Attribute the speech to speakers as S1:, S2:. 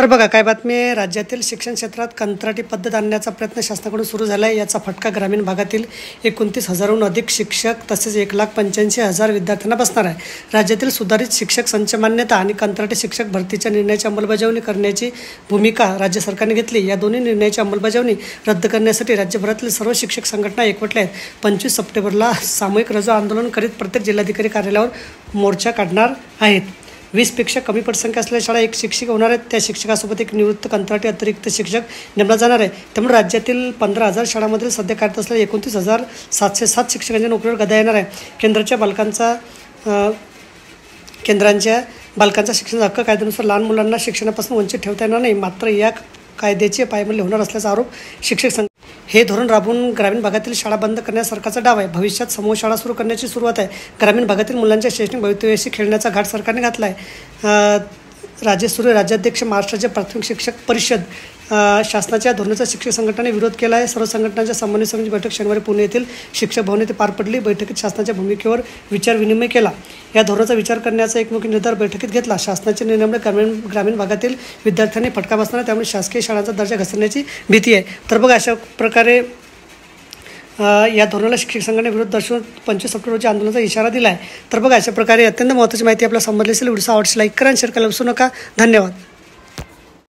S1: तर बघा काय बातमी आहे। राज्यातील शिक्षण क्षेत्रात कंत्राटी पद्धत आणण्याचा प्रयत्न शासनाकडून सुरू झाला आहे। याचा फटका ग्रामीण भागातील 29,000हून अधिक शिक्षक तसेच 1,85,000 विद्यार्थ्यांना बसणार आहे। राज्यातील सुधारित शिक्षक संच मान्यता आणि कंत्राटी शिक्षक भरतीच्या निर्णयाची अंमलबजावणी करण्याची भूमिका राज्य सरकारने घेतली। या दोन्ही निर्णयाची अंमलबजावणी रद्द करण्यासाठी राज्यभरातील सर्व शिक्षक संघटना एकवटल्या आहेत। 25 सप्टेंबरला सामूहिक रजा आंदोलन करीत प्रत्येक जिल्हाधिकारी कार्यालयावर मोर्चा काढणार आहेत। 20पेक्षा कमी पटसंख्या असलेल्या शाळा एक शिक्षक होणार आहेत। त्या शिक्षकासोबत एक निवृत्त कंत्राटी अतिरिक्त शिक्षक नेमला जाणार आहे। त्यामुळे राज्यातील 15,000 शाळांमधील सध्या कार्यरत असलेल्या 29,707 शिक्षकांच्या नोकरीवर गदा येणार आहे। केंद्रांच्या बालकांचा शिक्षणाचा हक्क कायद्यानुसार लहान मुलांना शिक्षणापासून वंचित ठेवता येणार नाही। मात्र या कायद्याचे पायमल्ली होणार असल्याचा आरोप शिक्षक संघ हे धोरण राबवून ग्रामीण भागातील शाळा बंद करण्यास सरकारचा डाव आहे। भविष्यात समूह शाळा सुरू करण्याची सुरुवात आहे। ग्रामीण भागातील मुलांच्या शैक्षणिक भवितव्याशी खेळण्याचा घाट सरकारने घातला आहे। राज्याध्यक्ष महाराष्ट्राचे प्राथमिक शिक्षक परिषद शासनाच्या धोरणाचा शिक्षक संघटनेने विरोध केला आहे। सर्व संघटनांच्या समन्वय समितीची बैठक शनिवारी पुणे येथील शिक्षक भवन येथे पार पडली। बैठकीत शासनाच्या भूमिकेवर विचार विनिमय केला। या धोरणाचा विचार करण्याचा एकमुखी निर्धार बैठकीत घेतला। शासनाच्या निर्णयामुळे ग्रामीण भागातील विद्यार्थ्यांनी फटका बसणार आहे। त्यामुळे शासकीय शाळांचा दर्जा घसरण्याची भीती आहे। तर बघा अशा प्रकारे या धोरणाला शिक्षक संघटनेने विरोध दर्शवून 25 सप्टेंबर रोजी आंदोलनाचा इशारा दिला आहे। तर बघा अशा प्रकारे अत्यंत महत्त्वाची माहिती आपल्याला समजली असेल। व्हिडिओ आवडल्यास लाईक करा आणि शेअर करायला विसरू नका। धन्यवाद।